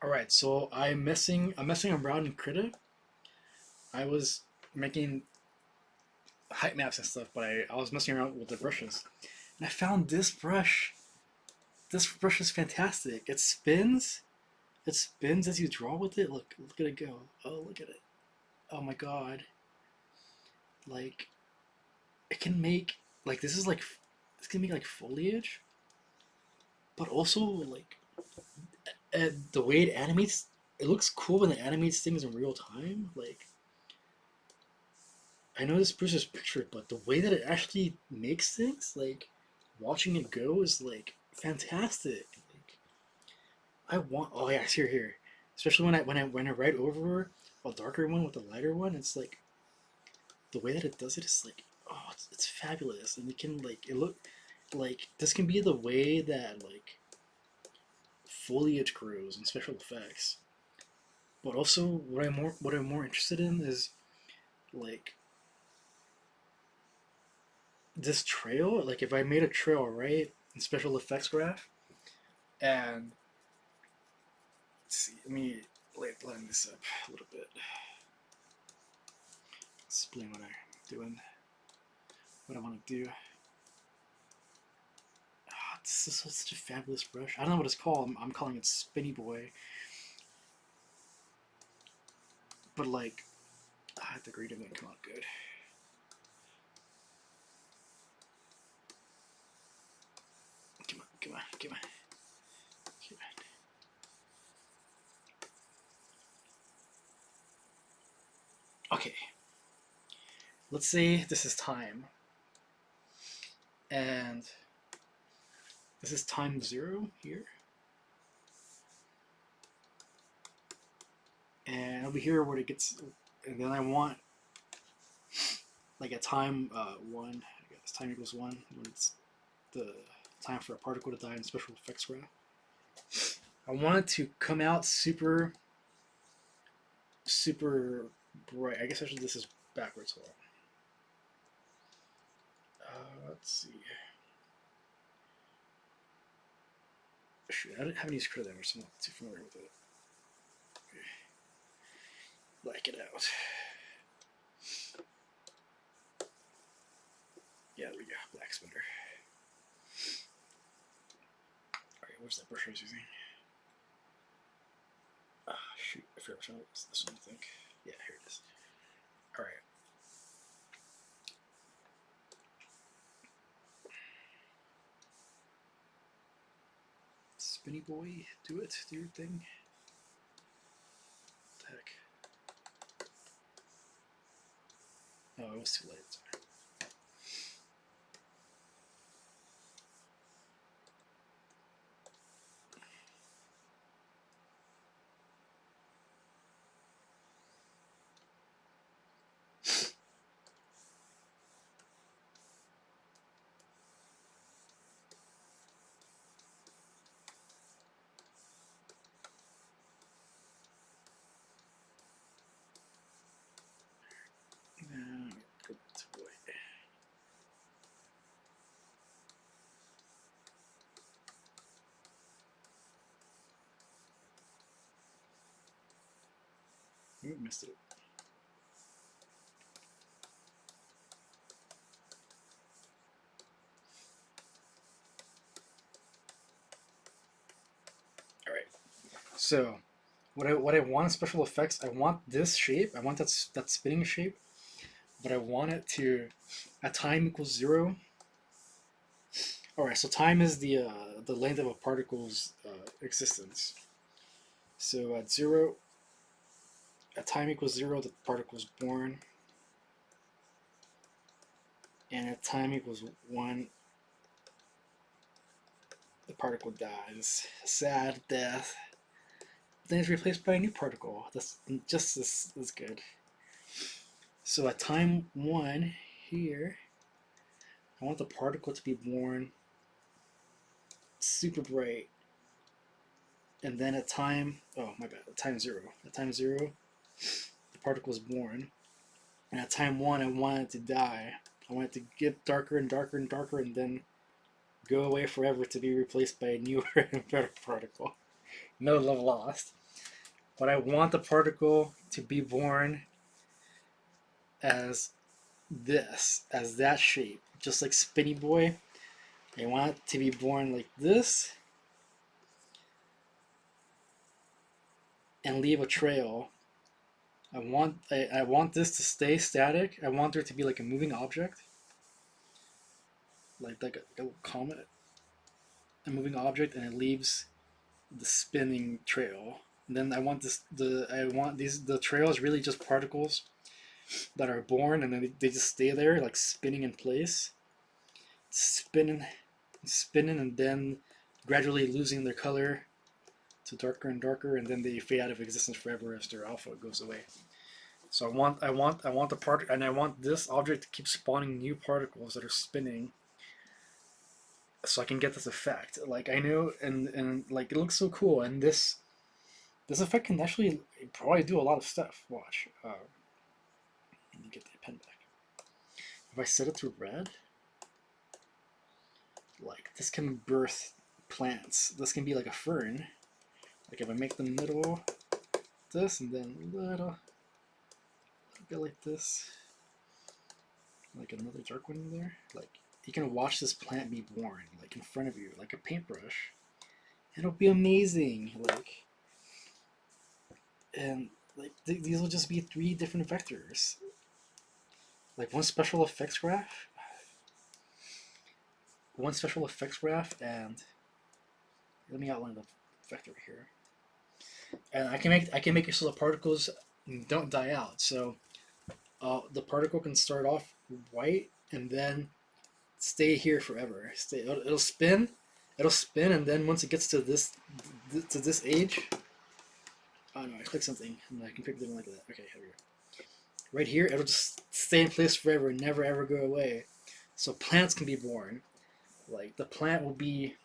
Alright, so I'm messing around in Krita. I was making height maps and stuff, but I was messing around with the brushes. And I found this brush. This brush is fantastic. It spins. It spins as you draw with it. Look at it go. Oh, look at it. Oh my god. Like it can make like this can make like foliage, but also like the way it animates, it looks cool when it animates things in real time. Like I know this brush is pictured, but the way that it actually makes things, like watching it go, is like fantastic. Like I want. Oh yeah, it's here. Especially when I write over a darker one with a lighter one, it's like the way that it does it is like it's fabulous, and it can like it look like this can be the way that like foliage grows and special effects. But also, what I'm more interested in is like this trail. Like if I made a trail right in special effects graph, and let's see, let me line this up a little bit. Explain what I'm doing, what I want to do. This is such a fabulous brush. I don't know what it's called. I'm calling it Spinny Boy. But like, the gradient didn't come out good. Come on. Okay, let's say this is time, and this is time 0 here, and over here where it gets, and then I want like a time 1. I guess time equals 1 when it's the time for a particle to die in special effects graph. I want it to come out super bright. I guess I should do this is backwards. Hold on. Let's see. Shoot, I haven't used Krita ever, so I'm not too familiar with it. Okay. Black it out. Yeah, there we go. Black spinner. Alright, where's that brush I was using? Shoot, I forgot which one it was. This one, I think. Yeah, here it is. Alright. Spinny boy, do it. Do your thing. What the heck? Oh, it was too late. Sorry. Go back to white. Ooh, missed it. Alright. So what I want in special effects, I want this shape. I want that spinning shape, but I want it to at time equals 0. All right, so time is the length of a particle's existence. So at 0, at time equals 0, the particle is born, and at time equals 1, the particle dies. Sad death. Then it's replaced by a new particle. That's just as good. So at time 1 here, I want the particle to be born super bright, and then at time, oh my bad, at time 0, the particle is born, and at time 1, I want it to die. I want it to get darker and darker and darker, and then go away forever to be replaced by a newer and better particle. No love lost. but I want the particle to be born as as that shape, just like Spinny Boy. I want it to be born like this and leave a trail. I want this to stay static. I want there to be like a moving object, like a comet, a moving object, and it leaves the spinning trail. And then I want the trails really just particles that are born and then they just stay there like spinning in place, spinning, spinning, and then gradually losing their color to darker and darker, and then they fade out of existence forever as their alpha goes away. So I want the part, and I want this object to keep spawning new particles that are spinning, so I can get this effect. Like I know, and like it looks so cool, and this effect can actually probably do a lot of stuff. Watch. Let me get the pen back. If I set it to red, like this can birth plants. This can be like a fern. Like if I make the middle this and then a little bit like this, like another dark one in there, like you can watch this plant be born like in front of you, like a paintbrush. It'll be amazing. Like, and like these will just be 3 different vectors. Like one special effects graph, and let me outline the vector here. And I can make it so the particles don't die out. So the particle can start off white and then stay here forever. it'll spin, and then once it gets to this age, oh no, I click something and I can pick it like that. Okay, here we go. Right here, it'll just stay in place forever and never ever go away. So plants can be born. Like the plant will be.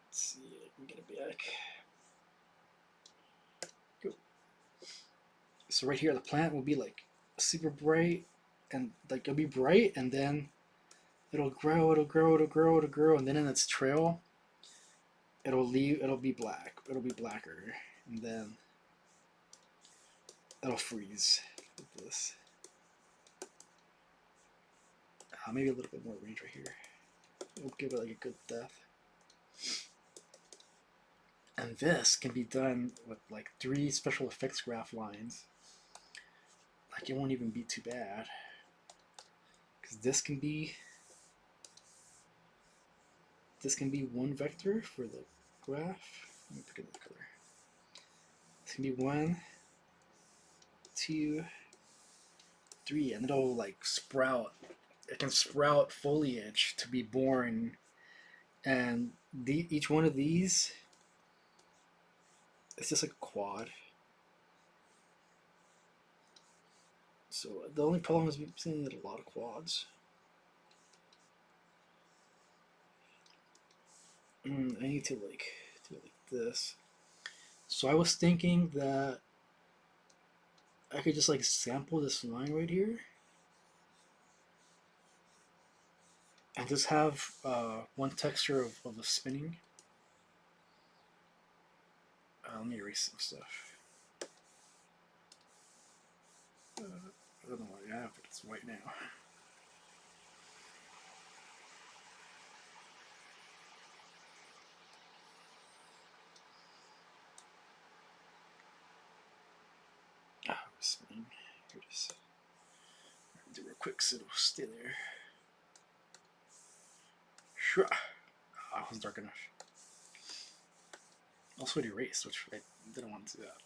Let's see, I can get it back. Go. So right here, the plant will be like super bright, and like it'll be bright, and then it'll grow, and then in its trail, it'll be blacker, and then it'll freeze like this. Maybe a little bit more range right here. It'll give it like a good depth. And this can be done with like 3 special effects graph lines. Like it won't even be too bad. Because this can be 1 vector for the graph. Let me pick another color. This can be 1, 2, 3, and it'll like sprout. It can sprout foliage to be born, and each one of these is just like a quad. So the only problem is we've seen a lot of quads. I need to like do it like this. So I was thinking that I could just like sample this line right here and just have one texture of the spinning. Let me erase some stuff. I don't know what I have, but it's white now. Spinning. Here it is. Do it real quick so it'll stay there. Sure. It wasn't dark enough. Also, it erased, which I didn't want to do that.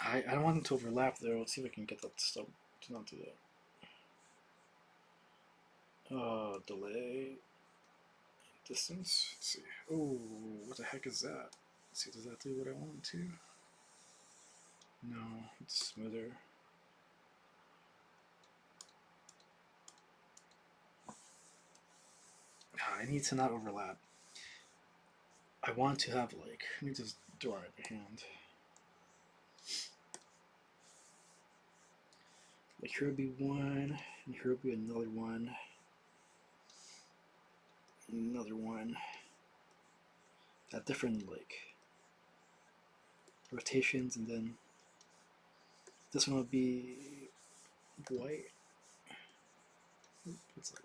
I don't want them to overlap though. Let's see if I can get that to not do that. Delay. Distance. Let's see. Oh, what the heck is that? Let's see, does that do what I want it to? No, it's smoother. I need to not overlap. I want to have like, let me just draw it by hand. Like here would be one, and here would be another one. another one at different like rotations, and then this one will be white. What's that?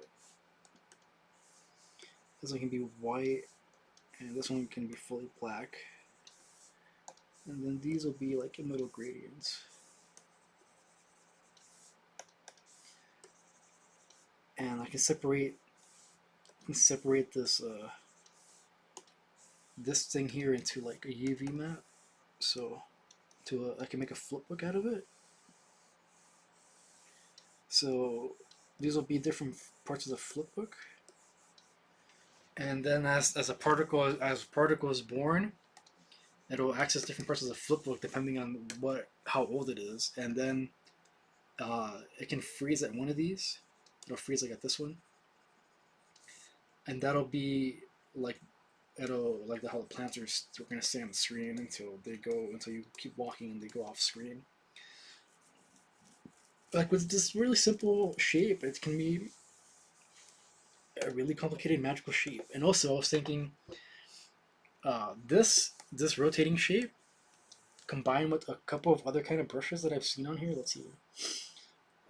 This one can be white, and this one can be fully black. And then these will be like in middle gradients. And I can separate this this thing here into like a UV map. So I can make a flipbook out of it. So these will be different parts of the flipbook. And then as a particle is born, it'll access different parts of the flipbook depending on how old it is, and then it can freeze at one of these. It'll freeze like at this one, and that'll be like how the plants are going to stay on the screen until you keep walking and they go off screen. Like with this really simple shape, it can be a really complicated magical shape. And also, I was thinking, this rotating shape combined with a couple of other kind of brushes that I've seen on here. Let's see.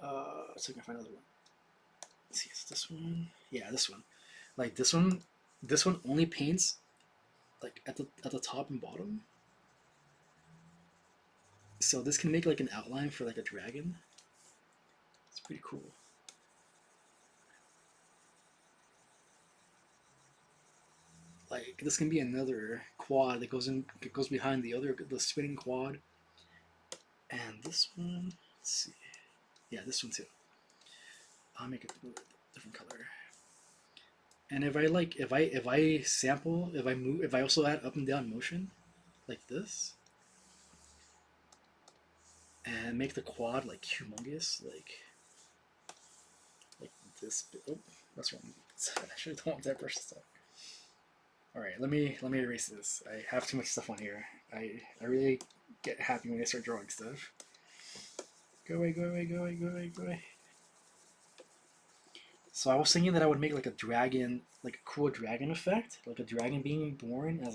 Let's see if I can find another one. Let's see, is this one? Yeah, this one. Like this one only paints like at the top and bottom. So this can make like an outline for like a dragon. It's pretty cool. Like this can be another quad that goes behind the spinning quad. And this one, let's see. Yeah, this one too. I'll make it a different color. And if I sample, if I also add up and down motion, like this, and make the quad like humongous, like this. Oh, that's wrong. I actually don't want that brush stuff. All right, let me erase this. I have too much stuff on here. I really get happy when I start drawing stuff. Go away, go away, go away, go away, go away. So I was thinking that I would make like a dragon, like a cool dragon effect, like a dragon being born as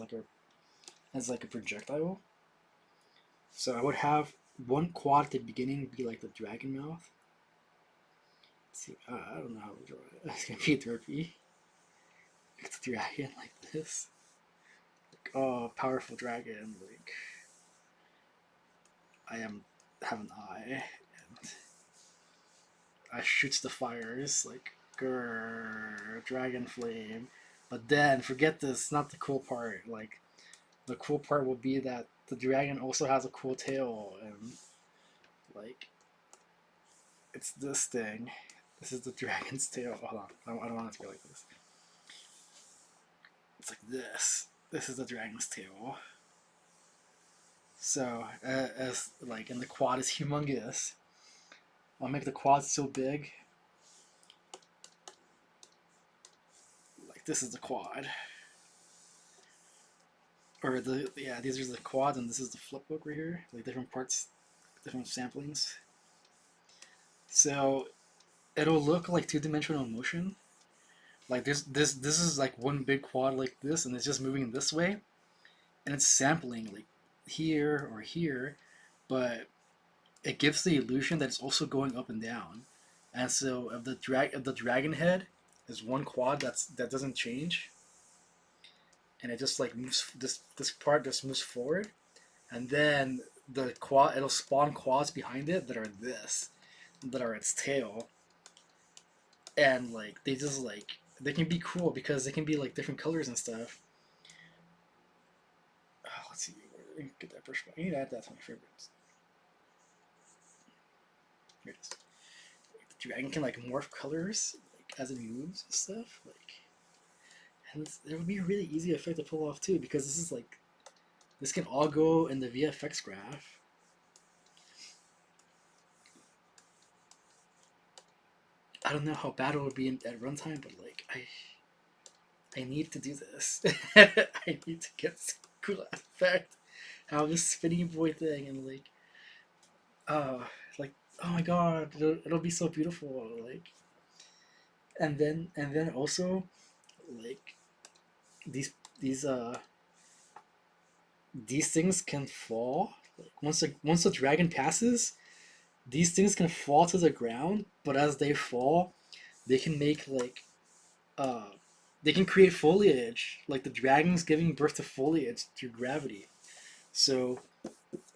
like a projectile. So I would have one quad at the beginning be like the dragon mouth. Let's see, I don't know how to draw it. It's gonna be derpy. It's a dragon like this. Like, oh, powerful dragon. Like I have an eye, and I shoots the fires like grrr, dragon flame. But then forget this. Not the cool part. Like the cool part will be that the dragon also has a cool tail, and like it's this thing. This is the dragon's tail. Hold on, I don't want it to be like this. It's like this. This is the dragon's tail. So as like, and the quad is humongous. I'll make the quad so big. Like this is the quad. Or these are the quads, and this is the flipbook right here. Like different parts, different samplings. So it'll look like two-dimensional motion. Like this is like one big quad like this, and it's just moving this way, and it's sampling like here or here, but it gives the illusion that it's also going up and down. And so if the dragon head is one quad that doesn't change, and it just like moves, this part just moves forward, and then the quad, it'll spawn quads behind it that are its tail, and like they can be cool because they can be like different colors and stuff. Oh, let's see, get that brush back. I need to add that to my favorites. Here it is. The dragon can like morph colors like as it moves and stuff. Like, and it would be a really easy effect to pull off too, because this can all go in the VFX graph. I don't know how bad it would be at runtime, but like I need to do this. I need to get this cool effect. Have this spinning boy thing, and like, like, oh my god, it'll be so beautiful. Like, and then also, like these these uh these things can fall. Like once the dragon passes, these things can fall to the ground. But as they fall, they can make like uh they can create foliage. Like the dragon's giving birth to foliage through gravity. So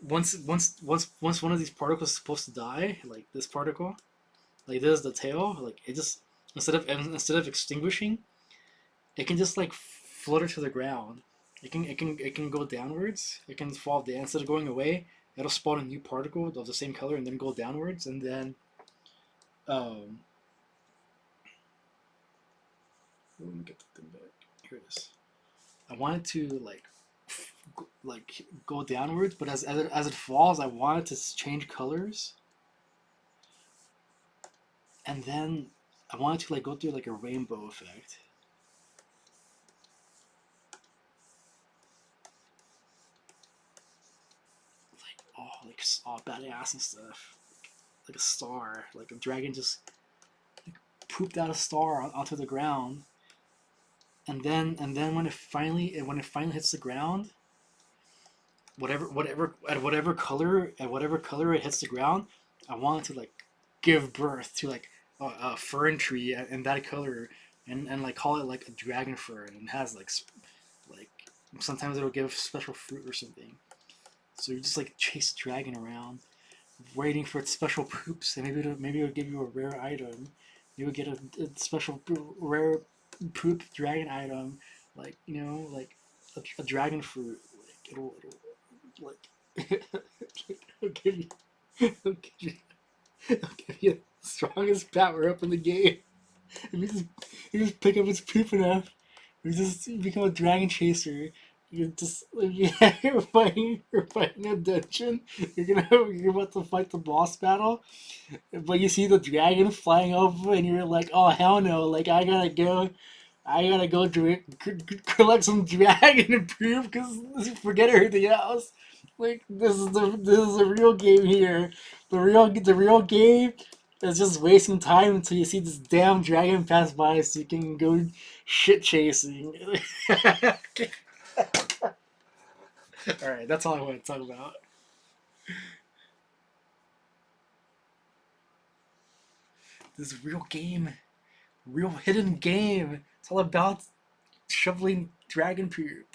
once one of these particles is supposed to die, like this particle, like this is the tail, like it just instead of extinguishing, it can just like flutter to the ground. It can go downwards. It can fall down instead of going away. It'll spawn a new particle of the same color and then go downwards and then um. Let me get the thing back. Here it is. I want it to like go downwards, but as it falls, I want it to change colors, and then I want it to like go through like a rainbow effect. All badass and stuff. Like a star, like a dragon just pooped out a star onto the ground, and then when it finally hits the ground, whatever color it hits the ground, I want it to like give birth to like a fern tree and that color, and like call it like a dragon fern, and has like sometimes it'll give special fruit or something. So you just like chase the dragon around, waiting for its special poops, and maybe it'll give you a rare item. You would get a special rare poop dragon item, like like a dragon fruit. Like it'll like it'll give you it'll give you, it'll give you the strongest power up in the game. If you just pick up its poop enough, you just become a dragon chaser. You just you're fighting a dungeon. You're about to fight the boss battle, but you see the dragon flying over, and you're like, oh hell no! Like I gotta go collect some dragon and poop because forget everything else. Like this is a real game here. The real game is just wasting time until you see this damn dragon pass by, so you can go shit chasing. All right, that's all I want to talk about. This real game, real hidden game. It's all about shoveling dragon poop.